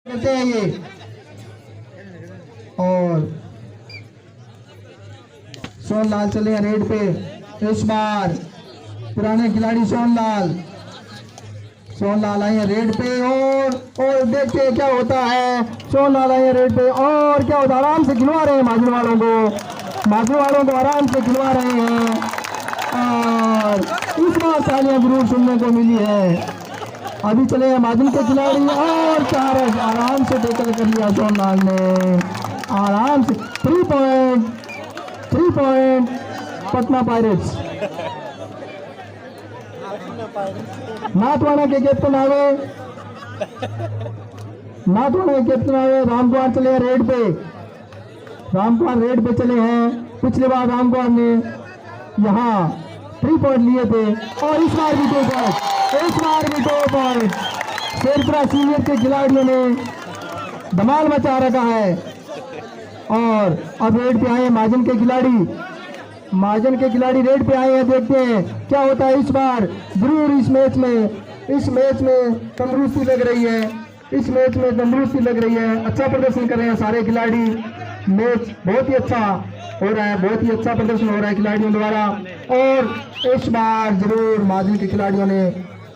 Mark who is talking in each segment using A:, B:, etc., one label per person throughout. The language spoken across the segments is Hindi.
A: करते हैं ये। और सोनलाल चले हैं रेड पे। इस बार पुराने खिलाड़ी सोनलाल आए हैं रेड पे और देखते हैं क्या होता है। सोनलाल आए हैं रेड पे और क्या होता है। आराम से खिलवा रहे हैं माजन वालों को आराम से खिलवा रहे हैं। और इस बार तालियां जरूर सुनने को मिली है। अभी चले हैं माजन के खिलाड़ी और चार आराम से टेकल कर लिया सोनलाल ने आराम से। 3 पॉइंट पटना पायरेट्स। नाथवाड़ा के कैप्टन आवे रामकुमार चले हैं रेड पे। चले हैं। पिछली बार रामकुमार ने यहाँ 3 पॉइंट लिए थे और इस बार भी 2 पॉइंट। शेरपुरा सीनियर के खिलाड़ियों ने धमाल मचा रखा है। और अब रेड पे आए माजन के खिलाड़ी रेड पे आए हैं। देखते हैं क्या होता है इस बार। जरूर इस मैच में तंदुरुस्ती लग रही है। अच्छा प्रदर्शन कर रहे हैं सारे खिलाड़ी। मैच बहुत ही अच्छा हो रहा है, बहुत ही अच्छा प्रदर्शन हो रहा है खिलाड़ियों द्वारा। और इस बार जरूर माजन के खिलाड़ियों ने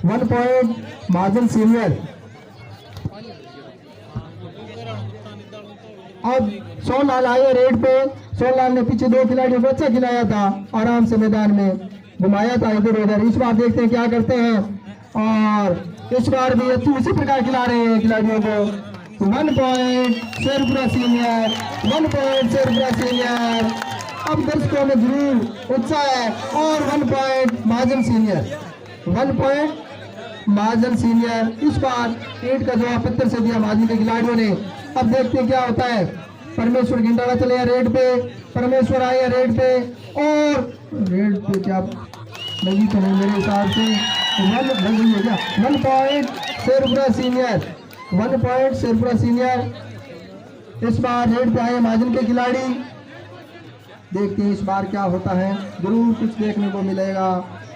A: 1 पॉइंट माजन सीनियर। अब सोनलाल आए रेड पे। सोनलाल ने पीछे 2 खिलाड़ियों को अच्छा खिलाया था, आराम से मैदान में घुमाया था इधर उधर। इस बार देखते हैं क्या करते हैं और इस बार भी उसी प्रकार खिला रहे हैं खिलाड़ियों को। 1 पॉइंट शेरपुरा सीनियर। अब दर्शकों में जरूर उत्साह है। और 1 पॉइंट माजन सीनियर। इस बार ईंट का जवाब पत्थर से दिया माजन के खिलाड़ियों ने। अब देखते हैं क्या होता है। परमेश्वर गिंडाला चले हैं रेड पे। परमेश्वर आए हैं रेड पे और रेड पे क्या लगी तो नहीं मेरे हिसाब से। 1 पॉइंट शेरपुरा सीनियर। इस बार रेड पे आए माजन के खिलाड़ी। देखते हैं इस बार क्या होता है। जरूर कुछ देखने को मिलेगा।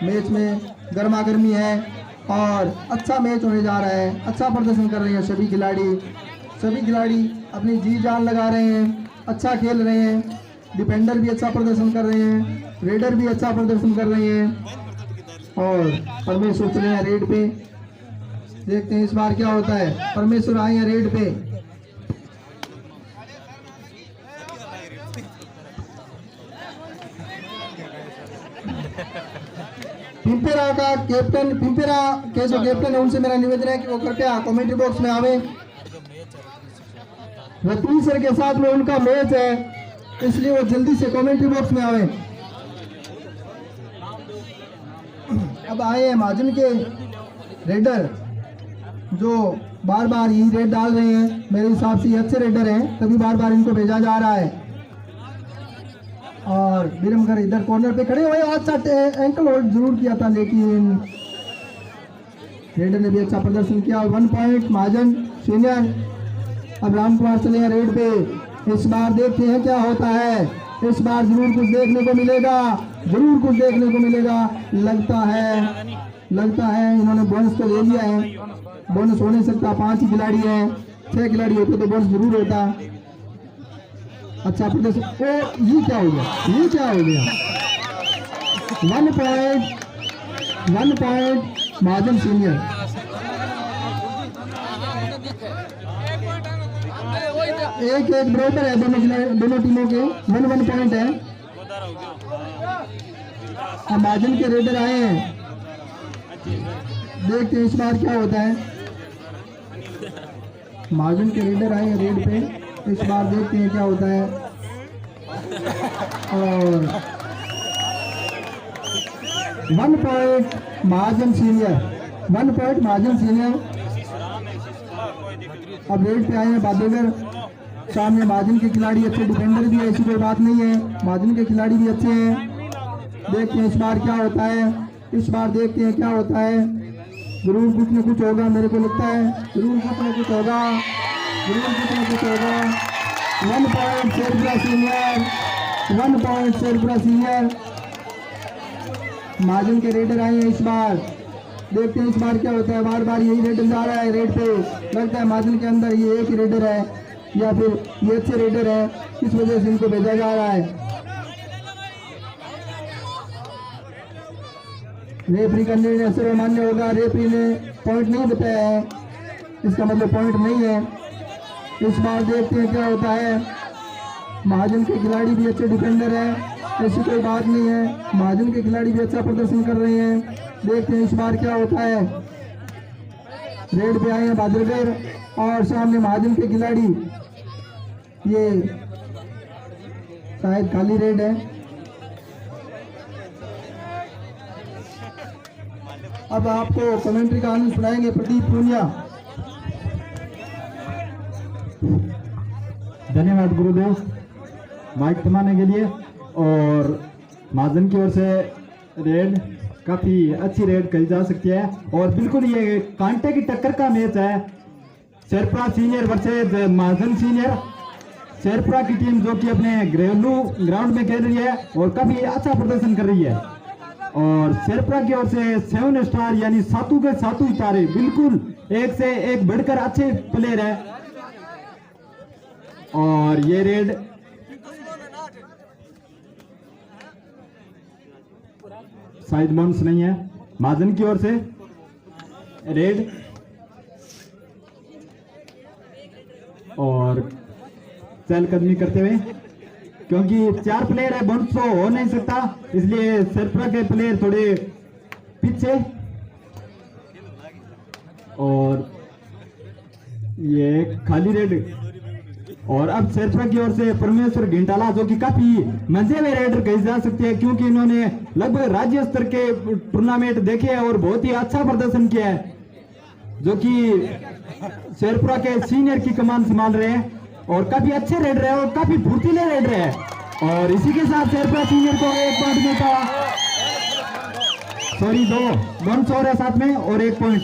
A: मैच में गर्मा गर्मी है और अच्छा मैच होने जा रहा है। अच्छा प्रदर्शन कर रहे हैं सभी खिलाड़ी अपनी जी जान लगा रहे हैं। अच्छा खेल रहे हैं। डिफेंडर भी अच्छा प्रदर्शन कर रहे हैं, रेडर भी अच्छा प्रदर्शन कर रहे हैं। और परमेश्वर चले हैं रेड पे। देखते हैं इस बार क्या होता है। परमेश्वर आए हैं रेड पे। पिंपेरा के जो कैप्टन है उनसे मेरा निवेदन है कि वो कृपया कमेंट्री बॉक्स में आवे। रतनी सर के साथ में उनका मैच है, इसलिए वो जल्दी से कमेंट्री बॉक्स में आवे। अब आए हैं माजन के रेडर जो बार बार ही रेड डाल रहे हैं। मेरे हिसाब से ये अच्छे रेडर हैं, तभी बार बार इनको भेजा जा रहा है। और बिरमगर इधर कॉर्नर पे खड़े हुए। अच्छा एंकल होल्ड जरूर किया था, लेकिन रेडर ने भी अच्छा प्रदर्शन किया। 1 पॉइंट माजन सीनियर। अब रामकुमार चले हैं रेड पे। इस बार देखते हैं क्या होता है। इस बार जरूर कुछ देखने को मिलेगा। लगता है इन्होंने बोनस तो ले लिया है। बोनस हो नहीं सकता, 5 ही खिलाड़ी हैं। 6 खिलाड़ी होते तो बोनस जरूर होता। अच्छा प्रदर्शन। ये क्या हो गया। 1 पॉइंट माजन सीनियर। एक बराबर है दोनों टीमों के। 1 पॉइंट है। अब माजन के रेडर आए हैं। देखते हैं इस बार क्या होता है। माजन के रेडर आए हैं रेड पे। इस बार देखते हैं क्या होता है। और 1 पॉइंट माजन सीनियर। अब रेड पे आए हैं बादेगर। सामने माजन के खिलाड़ी अच्छे डिफेंडर भी है, ऐसी कोई बात नहीं है। माजन के खिलाड़ी भी अच्छे हैं। देखते हैं इस बार क्या होता है। जरूर कुछ न कुछ होगा, मेरे को लगता है जरूर कुछ न कुछ होगा। 1 पॉइंट शेरपुरा सीनियर। माजन के रेडर आए हैं इस बार। देखते हैं इस बार क्या होता है। बार बार यही रेडर जा रहा है रेड पे। लगता है महाजन के अंदर ये एक ही रेडर है या फिर ये अच्छे रेडर है, इस वजह से इनको भेजा जा रहा है। रेफरी का निर्णय सर्वमान्य होगा। रेफरी ने पॉइंट नहीं बताया है, इसका मतलब पॉइंट नहीं है। इस बार देखते हैं क्या होता है। महाजन के खिलाड़ी भी अच्छे डिफेंडर है, ऐसी कोई बात नहीं है। महाजन के खिलाड़ी भी अच्छा प्रदर्शन कर रहे हैं। देखते हैं इस बार क्या होता है। रेड पे आए हैं बादलगर और सामने महाजन के खिलाड़ी, ये शायद खाली रेड है। अब आपको कमेंट्री का आनंद सुनाएंगे प्रदीप पूनिया।
B: धन्यवाद गुरुदेव माइक थमाने के लिए। और महाजन की ओर से रेड काफी अच्छी रेड कही जा सकती है और बिल्कुल ये कांटे की टक्कर का मैच है। शेरपुरा सीनियर वर्सेज महाजन सीनियर। शेरपुरा की टीम जो कि अपने घरेलू ग्राउंड में खेल रही है और काफी अच्छा प्रदर्शन कर रही है। और शेरपुरा की ओर से 7 स्टार यानी सातू के सातू तारे, बिल्कुल एक से एक बढ़कर अच्छे प्लेयर है। और ये रेड शायद बाउंस नहीं है महाजन की ओर से। रेड और चहलकदमी करते हुए, क्योंकि 4 प्लेयर है, बाउंस तो हो नहीं सकता, इसलिए शेरपुरा के प्लेयर थोड़े पीछे। और ये खाली रेड। और अब शेरपुरा की ओर से परमेश्वर घिंटाला जो कि काफी मजे में रेडर कही जा सकते हैं, क्योंकि इन्होंने लगभग राज्य स्तर के टूर्नामेंट देखे हैं और बहुत ही अच्छा प्रदर्शन किया है, जो कि शेरपुरा के सीनियर की कमान संभाल रहे हैं और काफी अच्छे रेडर है और काफी फुर्तीले रेडर है। और इसी के साथ शेरपुरा सीनियर को 1 पॉइंट मिलता, सॉरी 2 बाउंस और है साथ में और 1 पॉइंट।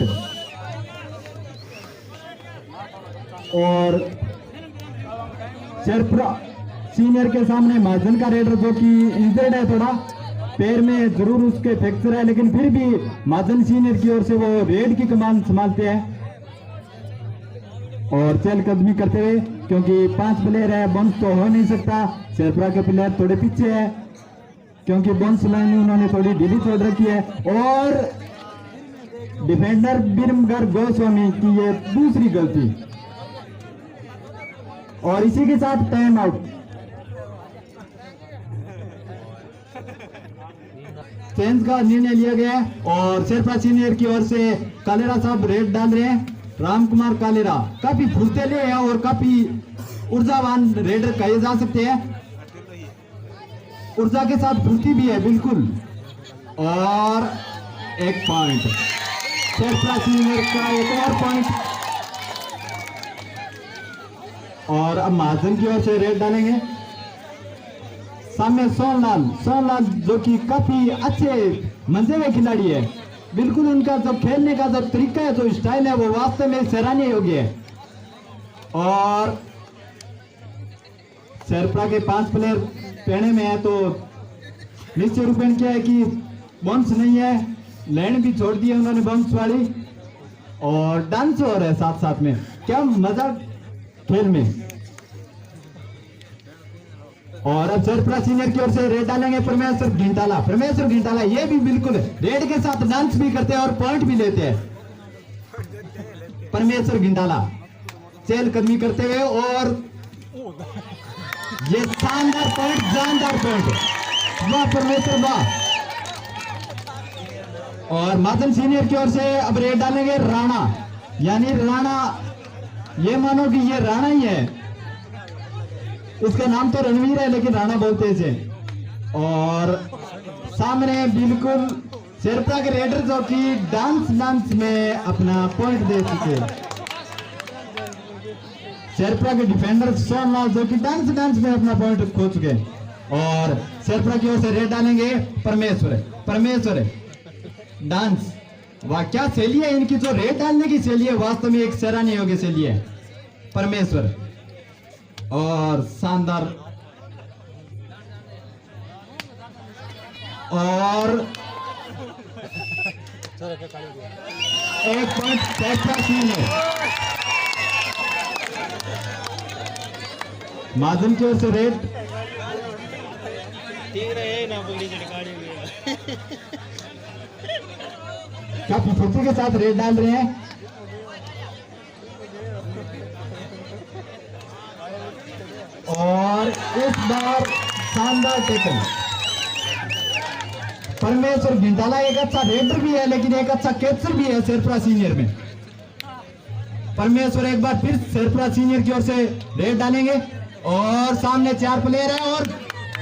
B: और शेरपुरा सीनियर के सामने महाजन का रेडर जो कि इंजर्ड है, थोड़ा पैर में जरूर उसके फ्रैक्चर है, लेकिन फिर भी महाजन सीनियर की ओर से वो रेड की कमान संभालते हैं और चहलकदमी करते हुए, क्योंकि 5 प्लेयर है, बाउंस तो हो नहीं सकता। शेरपुरा के प्लेयर थोड़े पीछे है क्योंकि बाउंस लाइन उन्होंने थोड़ी ढीली छोड़ रखी है। और डिफेंडर बिरमगर गोस्वामी की ये दूसरी गलती। और इसी के साथ टाइम आउट। चेंज का निर्णय लिया गया है और शेरपुरा सीनियर की ओर से कालेरा साहब रेड डाल रहे हैं। राम कुमार कालेरा काफी फुर्तीले हैं और काफी ऊर्जावान रेडर कहे जा सकते हैं, ऊर्जा के साथ फुर्ती भी है बिल्कुल। और 1 पॉइंट शेरपुरा सीनियर का, 1 और पॉइंट। और अब महाजन की ओर से रेड डालेंगे। सामने सोनलाल जो कि काफी अच्छे मंजे में खिलाड़ी है, बिल्कुल उनका जो खेलने का जो तरीका है, जो स्टाइल है, वो वास्तव में सराहनीय योग्य है। और शेरपुरा के 5 प्लेयर पहने में है, तो निश्चित रूप में क्या है कि बाउंस नहीं है, लैंड भी छोड़ दी है उन्होंने बाउंस वाली, और डांस हो रहा है साथ साथ में। क्या मजा खेल में। और अब शेरपुरा सीनियर की ओर से रेड डालेंगे परमेश्वर घिंटाला ये भी बिल्कुल रेड के साथ डांस भी करते हैं और पॉइंट भी लेते हैं। परमेश्वर घिंटाला चहलकदमी करते हुए और ये शानदार पॉइंट, जानदार पॉइंट, वाह परमेश्वर वाह। और महाजन सीनियर की ओर से अब रेड डालेंगे राणा, यानी राणा, ये मानो कि ये राणा ही है, इसका नाम तो रणवीर है लेकिन राणा बोलते हैं इसे। और सामने बिल्कुल शेरपुरा के रेडर जो कि डांस में अपना पॉइंट दे चुके। शेरपुरा के डिफेंडर सोनलाल जो कि डांस में अपना पॉइंट खो चुके। और शेरपुरा की ओर से रेड डालेंगे परमेश्वर डांस, वाह क्या शैली है इनकी, जो रेड डालने की शैली है वास्तव में एक सराहनीय योग्य शैली है परमेश्वर। और शानदार, और एक पॉइंट शेरपा सीनियर। महाजन की ओर से रेड काफी फुर्ती के साथ रेड डाल रहे हैं। और इस बार शानदार टेकन। परमेश्वर घिंटाला एक अच्छा रेडर भी है लेकिन एक अच्छा कैचर भी है शेरपुरा सीनियर में। परमेश्वर एक बार फिर शेरपुरा सीनियर की ओर से रेड डालेंगे और सामने 4 प्लेयर है और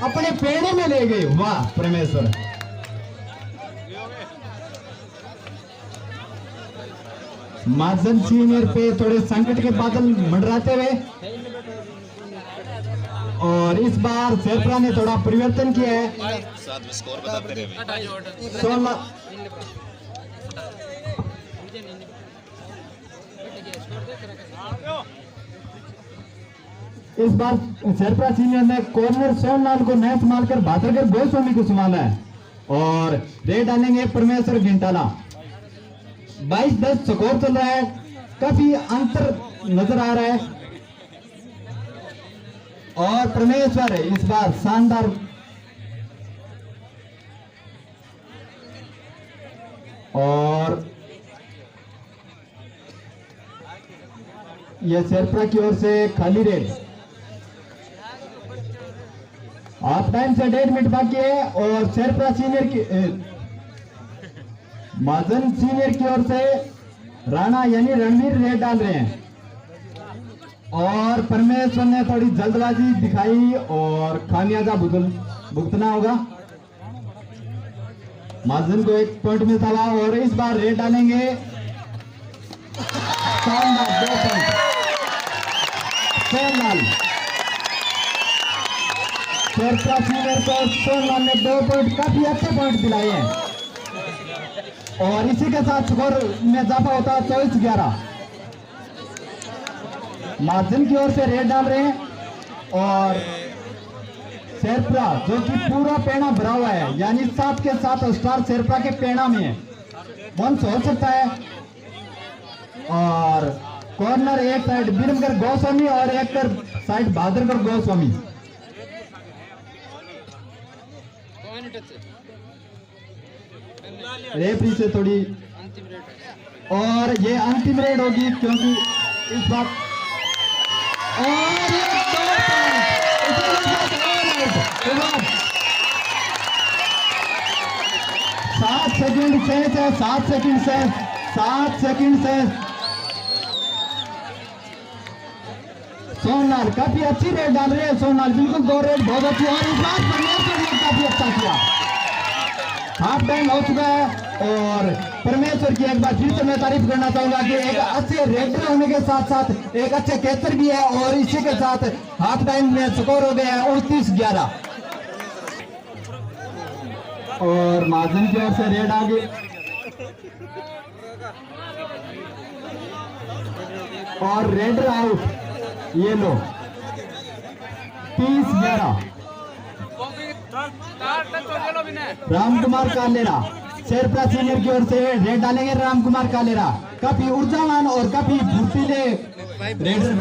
B: अपने पेड़े में ले गए। वाह परमेश्वर। महाजन सीनियर पे थोड़े संकट के बादल मंडराते हुए और इस बार शेरपुरा ने थोड़ा परिवर्तन किया है।
C: स्कोर बताते रहे
B: 16 इस बार शेरपुरा सीनियर ने कॉर्नर सोमलाल को नहीं संभालकर भादरगर गोस्वामी को संभाला है और रेड डालेंगे परमेश्वर घिंटाला। 22-10 स्कोर चल रहा है। काफी अंतर नजर आ रहा है और परमेश्वर इस बार शानदार और यह शेरपुरा की ओर से खाली रेड। हाफ टाइम से 1.5 मिनट बाकी है और शेरपुरा सीनियर की महाजन सीनियर की ओर से राणा यानी रणवीर रेड डाल रहे हैं और परमेश्वर ने थोड़ी जल्दबाजी दिखाई और खामियाजा भुगतना होगा। महाजन को 1 पॉइंट मिलता हुआ और इस बार रेड डालेंगे। शानदार 2 पॉइंट सोमलाल। शेरपुरा सीनियर को सोमलाल ने 2 पॉइंट काफी अच्छे पॉइंट दिलाए हैं और इसी के साथ स्कोर में इजाफा होता है 24-11। महाजन की ओर से रेड डाल रहे हैं और शेरपुरा जो कि पूरा पेड़ा भरा हुआ है यानी 7 के 7 स्टार शेरपुरा के पेड़ा में है। वंश हो सकता है और कॉर्नर एक साइड बीरमगढ़ गोस्वामी और एक साइड भादरगढ़ गोस्वामी। रेफरी से थोड़ी और ये अंतिम रेड होगी क्योंकि इस बार और ये 7 सेकंड से 7 सेकंड से 7 सेकंड से सोमलाल काफी अच्छी रेड डाल रहे हैं। सोमलाल बिल्कुल 2 रेड बहुत अच्छी और इस बार परमेश्वर ने काफी अच्छा किया। हाफ टाइम हो चुका है और परमेश्वर की एक बार फिर से मैं तारीफ करना चाहूंगा कि एक अच्छे रेडर होने के साथ साथ एक अच्छे कैचर भी है और इसी के साथ हाफ टाइम में स्कोर हो गया है 29-11 और महाजन की ओर से रेड आ गई और रेडर आउट। ये लो 30-11। राम कुमार कालेरा शेरपुरा सीनियर की ओर से रेड डालेंगे। राम कुमार कालेरा काफी ऊर्जावान और काफी फुर्तीले रेडर।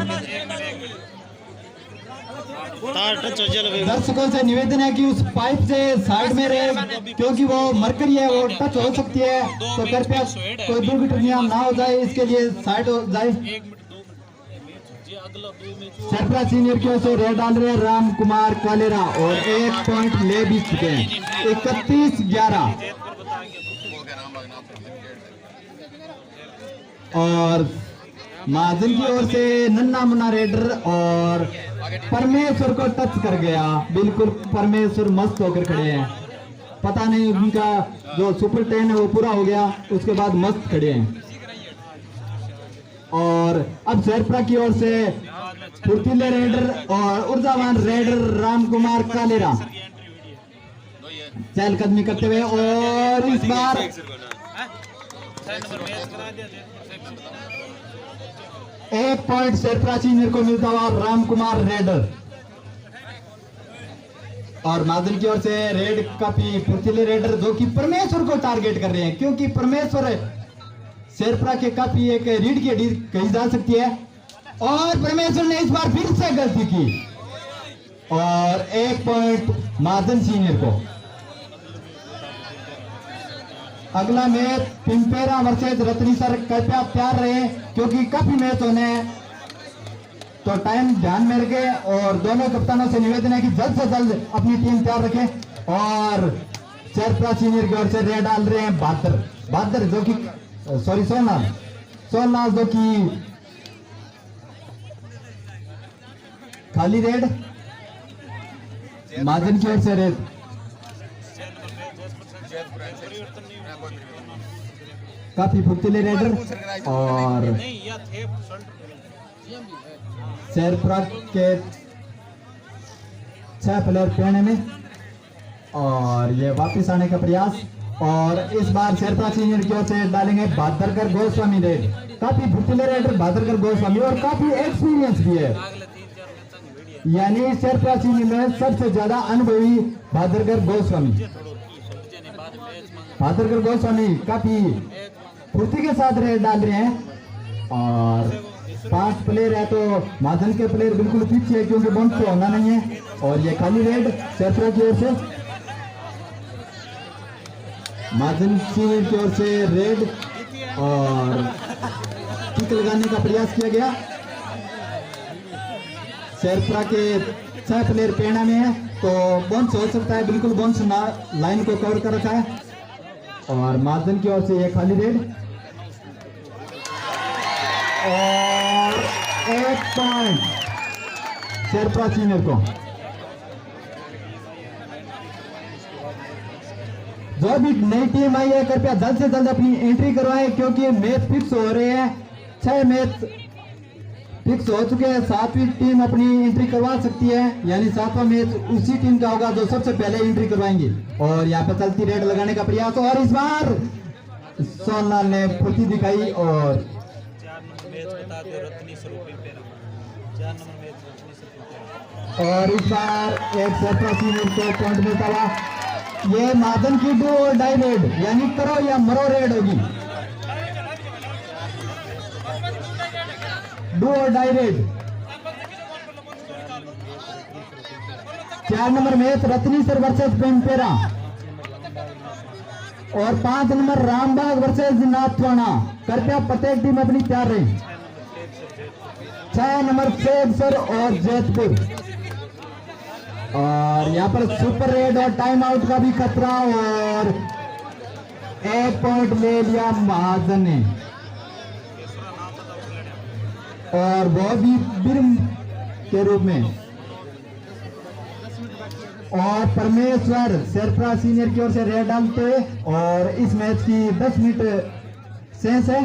B: दर्शकों से निवेदन है कि उस पाइप से साइड में रहे क्योंकि वो मरकरी है वो टच हो सकती है तो कृपया कोई दुर्घटना ना हो जाए इसके लिए साइड हो जाए। शेरपुरा सीनियर की ओर से रेड डाल रहे हैं राम कुमार कालेरा और 1 पॉइंट ले भी चुके हैं 31-11 और महाजन की ओर से नन्ना मुन्ना रेडर और परमेश्वर को टच कर गया। बिल्कुल परमेश्वर मस्त होकर खड़े हैं। पता नहीं उनका जो सुपर 10 है वो पूरा हो गया उसके बाद मस्त खड़े हैं। और अब शेरपुरा की ओर से फुर्तीले रेडर और ऊर्जावान रेडर राम कुमार कालेरा चहलकदमी करते हुए और इस बार एक पॉइंट शेरपुरा सीनियर को मिलता हुआ राम कुमार रेडर और महाजन की ओर से रेड काफी फुर्तीले रेडर जो कि परमेश्वर को टारगेट कर रहे हैं, क्योंकि परमेश्वर शेरपरा के काफी एक रीढ़ की हड्डी कही जा सकती है। और परमेश्वर ने इस बार फिर से गलती की और 1 पॉइंट महाजन सीनियर को। अगला मैच पिंपेरा वर्सेस रत्नी सर, कृपया तैयार रहे क्योंकि काफी मैच होने हैं, तो टाइम ध्यान में रखें। और दोनों कप्तानों से निवेदन है कि जल्द से जल्द अपनी टीम तैयार रखें। और शेरपरा सीनियर की ओर से रेड डाल रहे हैं बहादुर जो कि सोनाल जो कि खाली रेड, महाजन की ओर से रेड। काफी फुर्तीले रेडर और शेरपरा के 6 प्लेयर पहने में, और ये वापस आने का प्रयास। और इस बार शेरपरा सीनियर की ओर से डालेंगे भादरकर गोस्वामी रेड। काफी फुर्तीले रेडर भादरकर गोस्वामी और काफी एक्सपीरियंस भी है, यानी शेरपरा सीनियर में सबसे ज्यादा अनुभवी भादरकर गोस्वामी काफी फुर्ती के साथ रेड डाल रहे हैं। और 5 प्लेयर है तो महाजन के प्लेयर बिल्कुल पीछे है क्योंकि बंद तो होना नहीं है। और ये खाली रेड शेरपरा की ओर से, महाजन सीनियर की ओर से रेड और किक लगाने का प्रयास किया गया। शेरपरा के 6 प्लेयर पेड़ा में है तो बोन्स हो सकता है, बिल्कुल बोन्स लाइन को कवर कर रखा है। और महाजन की ओर से ये खाली रेड और 1 पॉइंट शेरपरा सीनियर को। जो भी नई टीम आई है कृपया जल्द से जल्द अपनी एंट्री करवाएं क्योंकि मैच फिक्स हो रहे हैं। 6 मैच फिक्स हो चुके हैं, 7वीं टीम अपनी एंट्री करवा सकती है, यानी 7वां मैच उसी टीम का होगा जो सबसे पहले एंट्री करवाएंगे। और यहाँ पे चलती रेड लगाने का प्रयास, और इस बार सोनलाल ने फुर्ती दिखाई और इस बार एक शेरपरा सीनियर को पॉइंट मिलता हुआ। ये महाजन की डू और डाई रेड, यानी करो या मरो रेड होगी। Do or die raid. 4 number match Ratnisar versus Pimpera और 5 नंबर रामबाग वर्सेस नाथवाना। कृपया प्रत्येक टीम अपनी तैयार रहे। 6 नंबर सेबसर और जैतपुर। और यहाँ पर सुपर रेड और टाइम आउट का भी खतरा और 1 पॉइंट ले लिया महाजन ने। और वो भी बिर्म के रूप में। और परमेश्वर शेरपरा सीनियर की ओर से रेड डालते और इस मैच की 10 मिनट शेष है।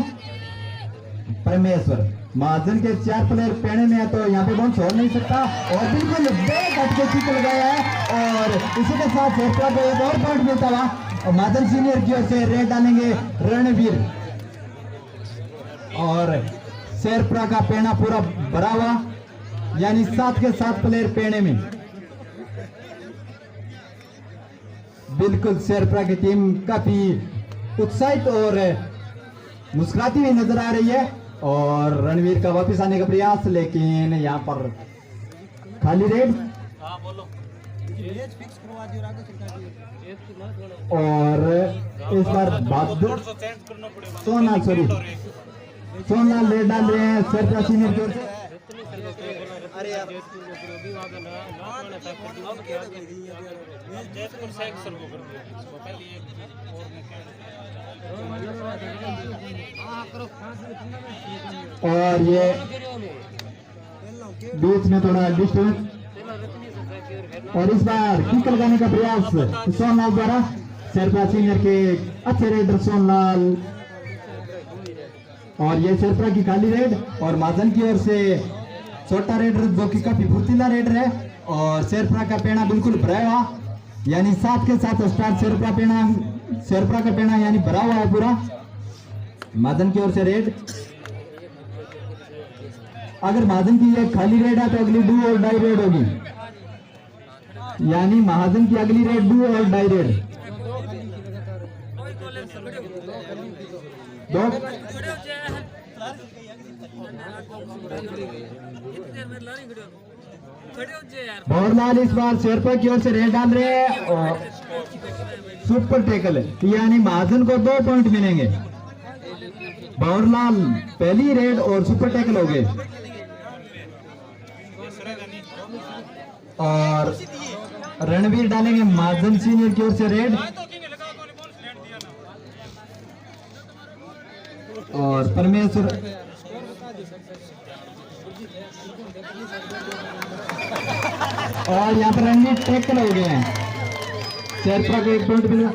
B: परमेश्वर महाजन के 4 प्लेयर पहने में है तो यहाँ पे बहुत छोड़ नहीं सकता और बिल्कुल बैक हटके किक लगाया है। और इसी के साथ शेरपरा को एक और पॉइंट मिलता हुआ और महाजन सीनियर की ओर से रेड डालेंगे रणवीर। और शेरपरा का पहना पूरा भरा हुआ, यानी 7 के 7 प्लेयर पहने में। बिल्कुल शेरपरा की टीम काफी उत्साहित और मुस्कुराती हुई नजर आ रही है। और रणवीर का वापस आने का प्रयास, लेकिन यहाँ पर खाली रेड। और इस बार सोना ले डाल रहे हैं शेरपरा सीनियर की ओर से। और ये बीच में थोड़ा डिस्टेंस और इस बार किक लगाने का प्रयास सोनलाल द्वारा। शेरपरा सीनियर के अच्छे रेडर सोनलाल और ये शेरपरा की खाली रेड और महाजन की ओर से छोटा रेडर जो कि काफी फुर्तीला रेडर है। और शेरपरा का पेड़ा बिल्कुल भरा हुआ, यानी 7 के 7 स्टार शेरपरा का पेड़ा यानी भरा हुआ है पूरा। महाजन की ओर से रेड। अगर महाजन की ये खाली रेड है तो अगली डू और डाई रेड होगी। यानी महाजन की अगली red do or die red दो। भंवरलाल इस बार शेरपा की ओर से रेड डाल रहे हैं और सुपर टैकल है, यानी महाजन को 2 पॉइंट मिलेंगे। भंवरलाल पहली रेड और सुपर टैकल हो गए। और रणवीर डालेंगे महाजन सीनियर की ओर से रेड और परमेश्वर और यहाँ पर रणवीर टैकल हो गए हैं। शेरपा को 1 पॉइंट मिला।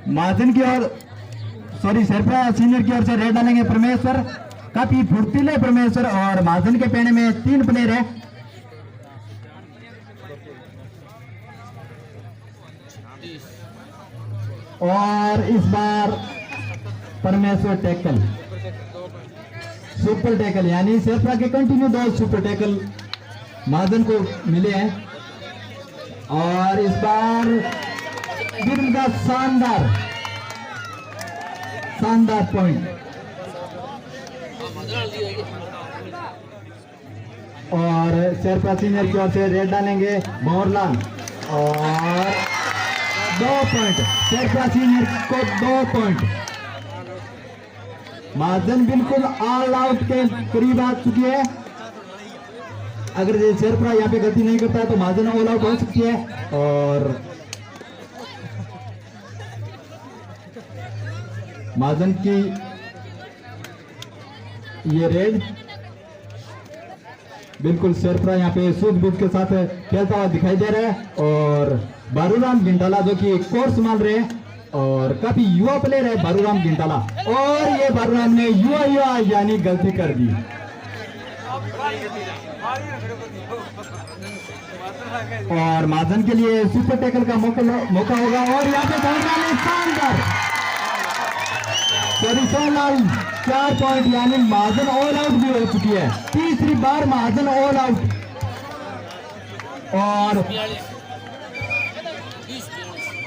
B: महाजन की ओर शेरपा सीनियर की ओर से रेड डालेंगे परमेश्वर, काफी फुर्तीले परमेश्वर और महाजन के पेड़ में 3 प्लेयर है। और इस बार परमेश्वर टैकल सुपर टैकल, यानी शेरपा के कंटिन्यू 2 सुपर टैकल महाजन को मिले हैं। और इस बार गिरम का शानदार पॉइंट और शेरपा सीनियर की ओर से रेड डालेंगे भंवरलाल और 2 पॉइंट शेरपा सीनियर को 2 पॉइंट। महाजन बिल्कुल ऑल आउट के करीब आ चुकी है। अगर ये शेरपा यहाँ पे गलती नहीं करता है तो महाजन ऑल आउट हो सकती है। और महाजन की ये रेड बिल्कुल शेरपा यहाँ पे सूझबूझ के साथ खेलता हुआ दिखाई दे रहा है। और बारूराम गिंटाला जो कि कोर्स मार रहे हैं और काफी युवा प्लेयर है बारूराम गिंटाला, और ये बारूराम ने युवा यानी गलती कर दी। और महाजन के लिए सुपर टैकल का मौका होगा और यहाँ पे शानदार सोनाल 4 पॉइंट, यानी महाजन ऑल आउट भी हो चुकी है। तीसरी बार महाजन ऑल आउट और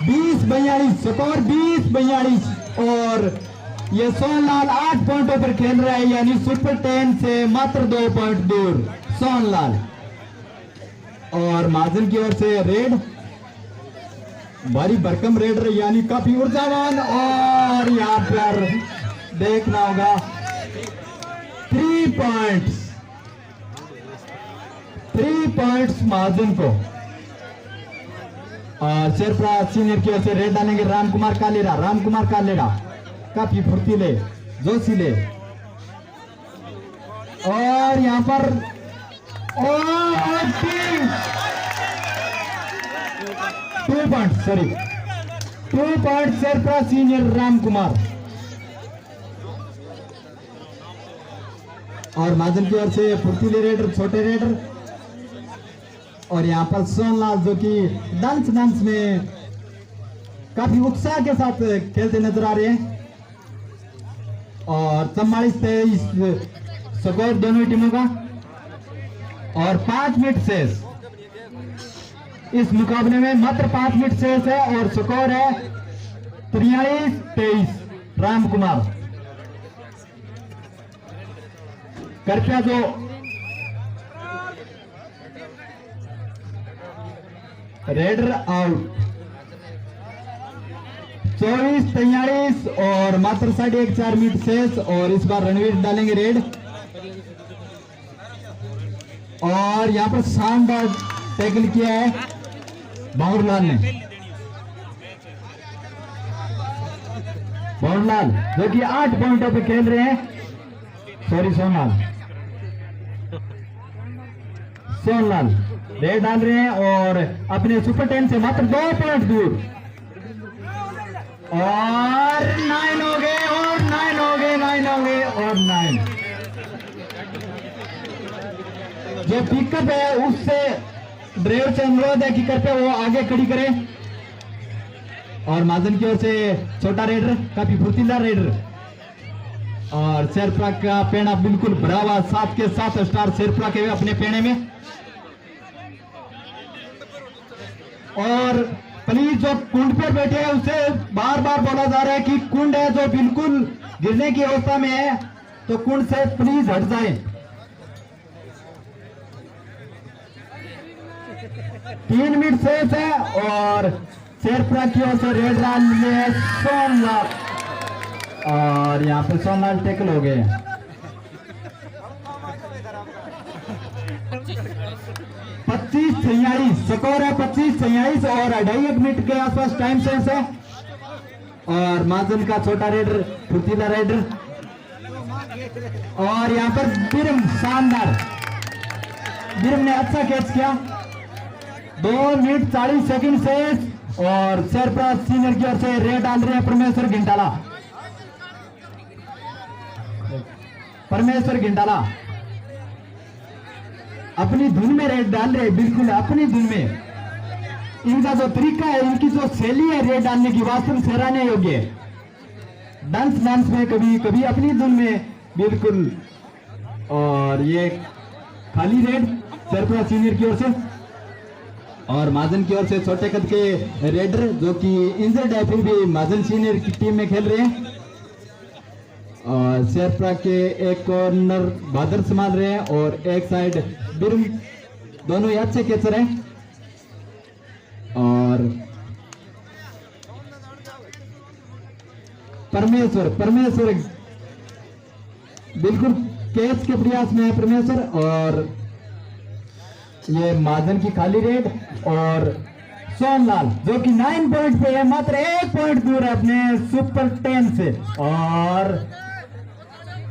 B: 20-42 स्कोर 20-42 और ये सोनलाल 8 पॉइंटों पर खेल रहा है, यानी सुपर 10 से मात्र 2 पॉइंट दूर सोनलाल। और महाजन की ओर से रेड भारी भरकम रेडर, यानी काफी ऊर्जावान। और यहाँ पर देखना होगा 3 पॉइंट्स महाजन को। और शेरपा सीनियर की ओर से रेड डालेंगे राम कुमार कालेरा काफी फुर्तीले जोशीले। और यहाँ पर 2 पॉइंट शेरपा सीनियर राम कुमार। और महाजन की ओर से फुर्तीले रेडर छोटे रेडर। और यहाँ पर सोनलाल जो कि डांस में काफी उत्साह के साथ खेलते नजर आ रहे हैं। और 44-23 स्कोर दोनों टीमों का और 5 मिनट शेष इस मुकाबले में, मात्र 5 मिनट शेष है और स्कोर है 43-23 राम कुमार। कृपया जो रेडर आउट 24-43 और मात्र 4.5 मिनट शेष। और इस बार रणवीर डालेंगे रेड और यहाँ पर शानदार टैकल किया है भंवरलाल ने। भंवरलाल जो कि 8 पॉइंटों पे खेल रहे हैं। सोनलाल रेड डाल रहे हैं और अपने सुपर 10 से मात्र 2 पॉइंट दूर। और 9 हो गए और 9 हो गए और 9। जो पिकअप है उससे ड्राइवर से अनुरोध है कि कृपया वो आगे खड़ी करे। और महाजन की ओर से छोटा रेडर काफी फुर्तीला रेडर और शेरपुरा का पेड़ा बिल्कुल भरा हुआ, 7 के 7 स्टार शेरपुरा के अपने पेड़े में। और प्लीज जो कुंड पर बैठे हैं उसे बार बार बोला जा रहा है कि कुंड है जो बिल्कुल गिरने की अवस्था में है, तो कुंड से प्लीज हट जाए। 3 मिनट शेष है और शेरपुरा की ओर से रेड रन में सोनलाल, और यहाँ पे सोनलाल टेकल हो गए। 25-46 स्कोर है, 25-46 और 2.5 मिनट के आसपास टाइम सेंस है। और महाजन का छोटा रेडर, फुर्तीला रेडर, और यहाँ पर बिरम शानदार, बिरम ने अच्छा कैच किया। 2 मिनट 40 सेकंड शेष और शेरपुरा सीनियर की ओर से रेड डाल रहे हैं परमेश्वर घिंटाला। परमेश्वर घिंटाला अपनी धुन में रेड डाल रहे हैं, बिल्कुल अपनी धुन में। इनका जो तरीका है, इनकी जो शैली है रेड डालने की, वास्तव में सराहनीय योग्य है। डांस में कभी कभी अपनी धुन में बिल्कुल। और ये खाली रेड शेरपुरा सीनियर की ओर से, और महाजन की ओर से छोटे कद के रेडर जो कि इंजर्ड है फिर भी महाजन सीनियर की टीम में खेल रहे हैं। और शेरपुरा के एक कॉर्नर बादर संभाल रहे हैं और एक साइड बिरम, दोनों ही अच्छे कैचर हैं। और परमेश्वर बिल्कुल कैच के प्रयास में है परमेश्वर। और ये महाजन की खाली रेड और सोनलाल जो कि 9 पॉइंट पे है, मात्र 1 पॉइंट दूर है अपने सुपर 10 से, और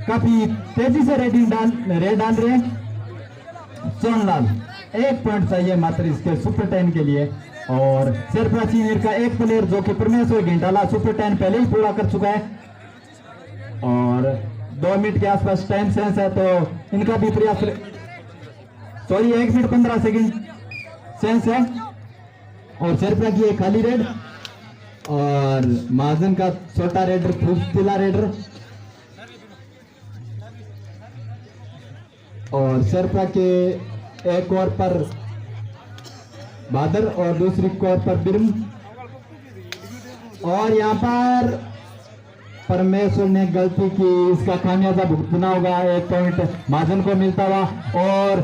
B: काफी तेजी से रेड डाल रहे हैं सोनलाल। 1 पॉइंट चाहिए मात्र इसके सुपर 10 के लिए। और शेरपुरा सीनियर का एक प्लेयर जो कि परमेश्वर घिंटाला सुपर 10 पहले ही पूरा कर चुका है। और 2 मिनट के आसपास टाइम सेंस है, तो इनका भी प्रयास, सॉरी 1 मिनट 15 सेकंड सेंस है। और शेरपुरा की एक खाली रेड और महाजन का छोटा रेडर, फुर्तीला रेडर। और शेरपुरा के एक ओर पर बादर और दूसरी कोर पर बिरम। और यहाँ पर परमेश्वर ने गलती की, इसका खामियाजा भुगतना होगा। 1 पॉइंट महाजन को मिलता हुआ। और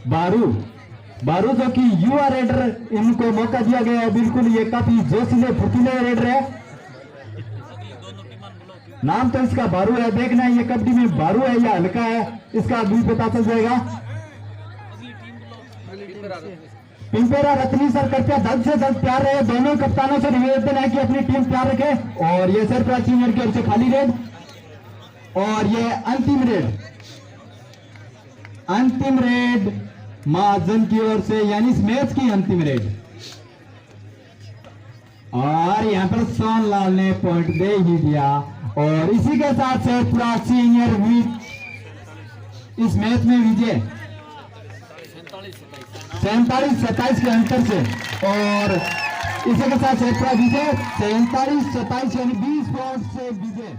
B: बारू जो कि युवा रेडर, इनको मौका दिया गया है। बिल्कुल ये काफी जोशीले फुर्तीले रेडर है, नाम तो इसका बारू है। देखना है ये कबड्डी में बारू है या हल्का है, इसका अभी पता चल जाएगा। पिंपेरा रत्नी सर कृपया जल्द से जल्द तैयार रहे। दोनों कप्तानों से निवेदन है कि अपनी टीम तैयार रखे। और ये शेरपुरा सीनियर की ओर से खाली रेड और ये अंतिम रेड महाजन की ओर से, यानी इस मैच की अंतिम रेड। और यहां पर सोनलाल ने पॉइंट दे ही दिया और इसी के साथ शेरपुरा सीनियर इस मैच में विजय 47-27 के अंतर से। और इसी के साथ शेरपुरा विजय 47-27 यानी 20 पॉइंट से विजय।